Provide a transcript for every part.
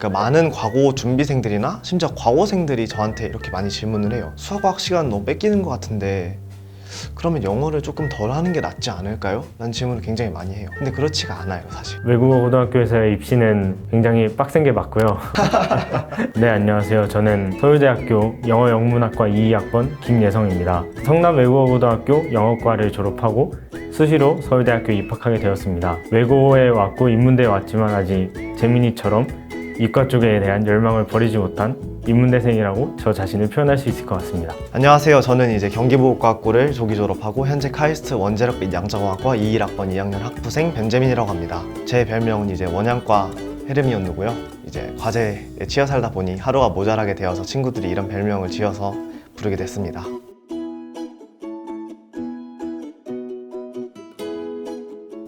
그러니까 많은 과고 준비생들이나 심지어 과고생들이 저한테 이렇게 많이 질문을 해요. 수학과학 시간 너무 뺏기는 것 같은데 그러면 영어를 조금 덜 하는 게 낫지 않을까요? 라는 질문을 굉장히 많이 해요. 근데 그렇지가 않아요, 사실. 외국어 고등학교에서의 입시는 굉장히 빡센 게 맞고요. 네, 안녕하세요. 저는 서울대학교 영어영문학과 2학번 김예성입니다. 성남 외국어고등학교 영어과를 졸업하고 수시로 서울대학교에 입학하게 되었습니다. 외고에 왔고 인문대에 왔지만 아직 재민이처럼 이과 쪽에 대한 열망을 버리지 못한 인문대생이라고 저 자신을 표현할 수 있을 것 같습니다. 안녕하세요. 저는 이제 경기보건과학부를 조기 졸업하고 현재 카이스트 원자력 및 양자공학과 21학번 2학년 학부생 벤재민이라고 합니다. 제 별명은 이제 원양과 헤르미온누고요. 이제 과제에 치여 살다 보니 하루가 모자라게 되어서 친구들이 이런 별명을 지어서 부르게 됐습니다.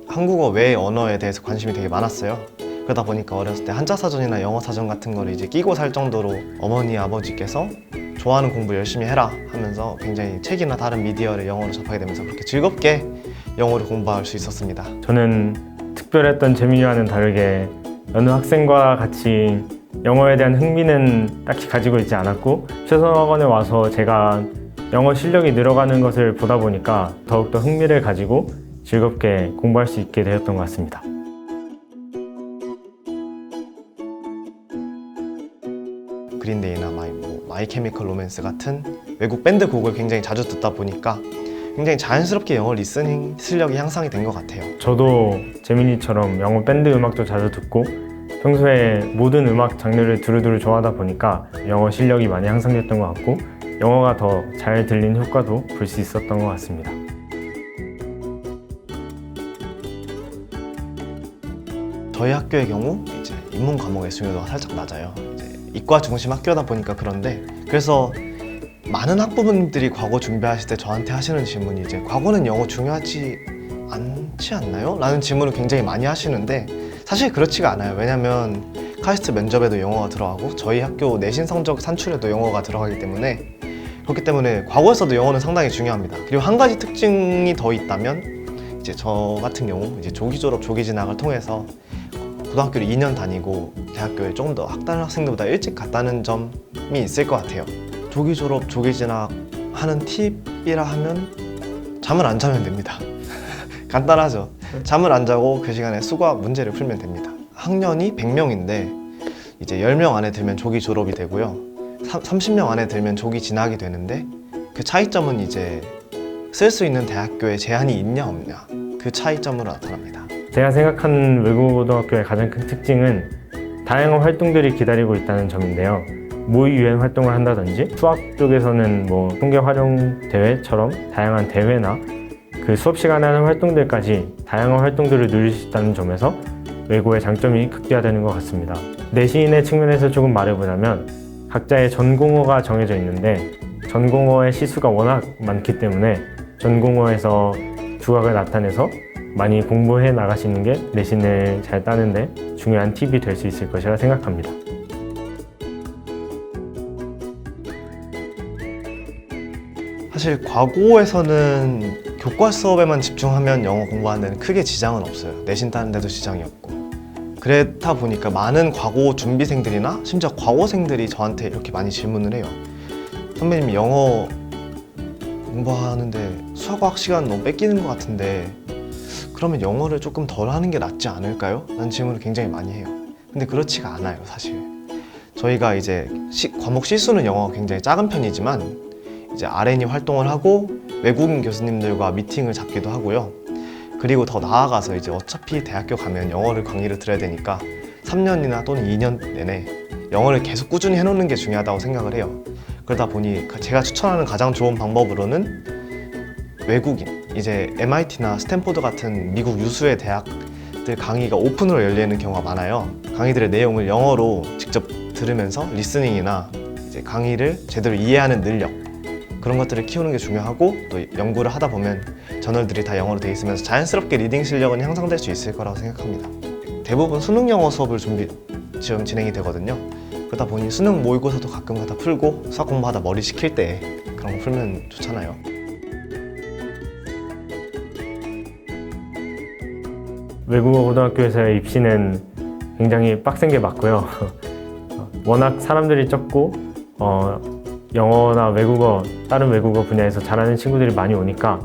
한국어 외의 언어에 대해서 관심이 되게 많았어요. 그러다 보니까 어렸을 때 한자 사전이나 영어 사전 같은 거를 이제 끼고 살 정도로 어머니 아버지께서 좋아하는 공부 열심히 해라 하면서 굉장히 책이나 다른 미디어를 영어로 접하게 되면서 그렇게 즐겁게 영어를 공부할 수 있었습니다. 저는 특별했던 재민이와는 다르게 여느 학생과 같이 영어에 대한 흥미는 딱히 가지고 있지 않았고 최선학원에 와서 제가 영어 실력이 늘어가는 것을 보다 보니까 더욱더 흥미를 가지고 즐겁게 공부할 수 있게 되었던 것 같습니다. 그린데이나 마이 케미컬 로맨스 같은 외국 밴드 곡을 굉장히 자주 듣다 보니까 굉장히 자연스럽게 영어 리스닝 실력이 향상이 된 것 같아요. 저도 재민이처럼 영어 밴드 음악도 자주 듣고 평소에 모든 음악 장르를 두루두루 좋아하다 보니까 영어 실력이 많이 향상됐던 것 같고 영어가 더 잘 들린 효과도 볼 수 있었던 것 같습니다. 저희 학교의 경우 이제 인문 과목의 중요도가 살짝 낮아요. 이제 이과 중심 학교다 보니까 그런데 그래서 많은 학부모님들이 과거 준비하실 때 저한테 하시는 질문이 이제 과거는 영어 중요하지 않지 않나요? 라는 질문을 굉장히 많이 하시는데 사실 그렇지가 않아요. 왜냐면 카이스트 면접에도 영어가 들어가고 저희 학교 내신 성적 산출에도 영어가 들어가기 때문에 그렇기 때문에 과거에서도 영어는 상당히 중요합니다. 그리고 한 가지 특징이 더 있다면 이제 저 같은 경우 이제 조기 졸업, 조기 진학을 통해서 고등학교를 2년 다니고 대학교에 조금 더 다른 학생들보다 일찍 갔다는 점이 있을 것 같아요. 조기 졸업, 조기 진학 하는 팁이라 하면 잠을 안 자면 됩니다. 간단하죠. 잠을 안 자고 그 시간에 수과 문제를 풀면 됩니다. 학년이 100명인데 이제 10명 안에 들면 조기 졸업이 되고요. 30명 안에 들면 조기 진학이 되는데 그 차이점은 이제 쓸 수 있는 대학교에 제한이 있냐 없냐 그 차이점으로 나타납니다. 제가 생각하는 외국어고등학교의 가장 큰 특징은 다양한 활동들이 기다리고 있다는 점인데요. 모의 유엔 활동을 한다든지 수학 쪽에서는 통계 활용 대회처럼 다양한 대회나 그 수업 시간에 하는 활동들까지 다양한 활동들을 누릴 수 있다는 점에서 외고의 장점이 극대화되는 것 같습니다. 내신의 측면에서 조금 말해보자면 각자의 전공어가 정해져 있는데 전공어의 시수가 워낙 많기 때문에 전공어에서 두각을 나타내서 많이 공부해 나가시는 게 내신을 잘 따는데 중요한 팁이 될 수 있을 것이라 생각합니다. 사실 과고에서는 교과 수업에만 집중하면 영어 공부하는 데는 크게 지장은 없어요. 내신 따는 데도 지장이 없고 그렇다 보니까 많은 과고 준비생들이나 심지어 과고생들이 저한테 이렇게 많이 질문을 해요. 선배님 영어 공부하는데 수학과학 시간 너무 뺏기는 것 같은데 그러면 영어를 조금 덜 하는 게 낫지 않을까요? 라는 질문을 굉장히 많이 해요. 근데 그렇지가 않아요, 사실. 저희가 이제 과목 시수는 영어가 굉장히 작은 편이지만 이제 R&E 활동을 하고 외국인 교수님들과 미팅을 잡기도 하고요. 그리고 더 나아가서 이제 어차피 대학교 가면 영어를 강의를 들어야 되니까 3년이나 또는 2년 내내 영어를 계속 꾸준히 해놓는 게 중요하다고 생각을 해요. 그러다 보니 제가 추천하는 가장 좋은 방법으로는 외국인, 이제 MIT나 스탠포드 같은 미국 유수의 대학들 강의가 오픈으로 열리는 경우가 많아요. 강의들의 내용을 영어로 직접 들으면서 리스닝이나 이제 강의를 제대로 이해하는 능력 그런 것들을 키우는 게 중요하고 또 연구를 하다 보면 저널들이 다 영어로 돼 있으면서 자연스럽게 리딩 실력은 향상될 수 있을 거라고 생각합니다. 대부분 수능 영어 수업을 지금 진행이 되거든요. 그러다 보니 수능 모의고사도 가끔가다 풀고 수학 공부하다 머리 식힐 때 그런 거 풀면 좋잖아요. 외국어 고등학교에서의 입시는 굉장히 빡센 게 맞고요. 워낙 사람들이 적고 영어나 외국어, 다른 외국어 분야에서 잘하는 친구들이 많이 오니까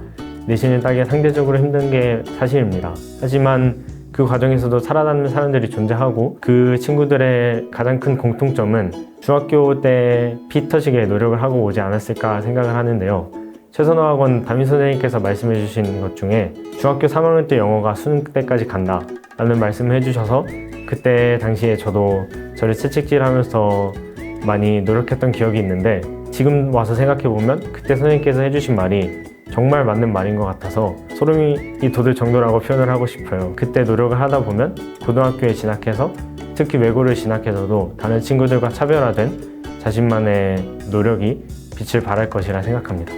내신을 따기가 상대적으로 힘든 게 사실입니다. 하지만 그 과정에서도 살아남는 사람들이 존재하고 그 친구들의 가장 큰 공통점은 중학교 때 피 터지게 노력을 하고 오지 않았을까 생각을 하는데요. 최선호학원 담임 선생님께서 말씀해 주신 것 중에 중학교 3학년 때 영어가 수능 때까지 간다 라는 말씀을 해주셔서 그때 당시에 저도 저를 채찍질하면서 많이 노력했던 기억이 있는데 지금 와서 생각해보면 그때 선생님께서 해주신 말이 정말 맞는 말인 것 같아서 소름이 돋을 정도라고 표현을 하고 싶어요. 그때 노력을 하다 보면 고등학교에 진학해서 특히 외고를 진학해서도 다른 친구들과 차별화된 자신만의 노력이 빛을 발할 것이라 생각합니다.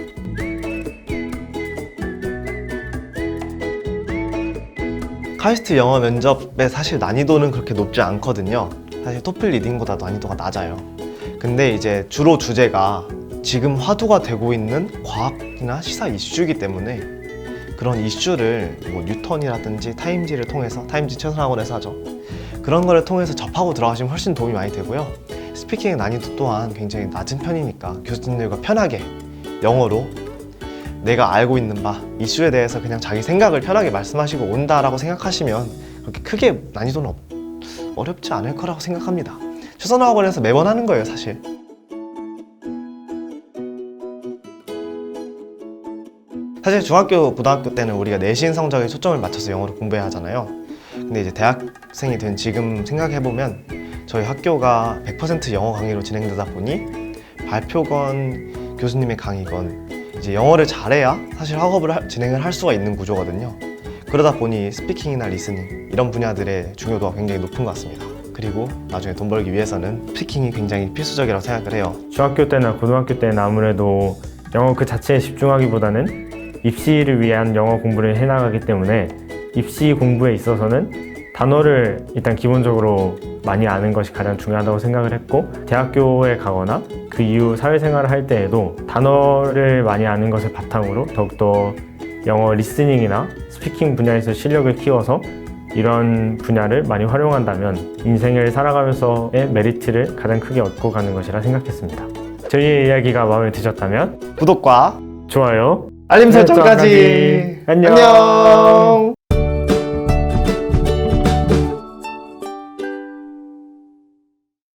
카이스트 영어 면접의 사실 난이도는 그렇게 높지 않거든요. 사실 토플 리딩보다 난이도가 낮아요. 근데 이제 주로 주제가 지금 화두가 되고 있는 과학이나 시사 이슈이기 때문에 그런 이슈를 뭐 뉴턴이라든지 타임지를 통해서, 타임지 최선학원에서 하죠. 그런 거를 통해서 접하고 들어가시면 훨씬 도움이 많이 되고요. 스피킹의 난이도 또한 굉장히 낮은 편이니까 교수님들과 편하게 영어로 내가 알고 있는 바, 이슈에 대해서 그냥 자기 생각을 편하게 말씀하시고 온다라고 생각하시면 그렇게 크게 난이도는 어렵지 않을 거라고 생각합니다. 최선학원에서 매번 하는 거예요, 사실. 사실 중학교, 고등학교 때는 우리가 내신 성적에 초점을 맞춰서 영어를 공부해야 하잖아요. 근데 이제 대학생이 된 지금 생각해보면 저희 학교가 100% 영어 강의로 진행되다 보니 발표건, 교수님의 강의건 이제 영어를 잘해야 사실 학업을 진행을 할 수가 있는 구조거든요. 그러다 보니 스피킹이나 리스닝 이런 분야들의 중요도가 굉장히 높은 것 같습니다. 그리고 나중에 돈 벌기 위해서는 스피킹이 굉장히 필수적이라고 생각을 해요. 중학교 때나 고등학교 때는 아무래도 영어 그 자체에 집중하기보다는 입시를 위한 영어 공부를 해나가기 때문에 입시 공부에 있어서는 단어를 일단 기본적으로 많이 아는 것이 가장 중요하다고 생각을 했고 대학교에 가거나 그 이후 사회생활을 할 때에도 단어를 많이 아는 것을 바탕으로 더욱더 영어 리스닝이나 스피킹 분야에서 실력을 키워서 이런 분야를 많이 활용한다면 인생을 살아가면서의 메리트를 가장 크게 얻고 가는 것이라 생각했습니다. 저희의 이야기가 마음에 드셨다면 구독과 좋아요, 알림 설정까지. 안녕. 안녕.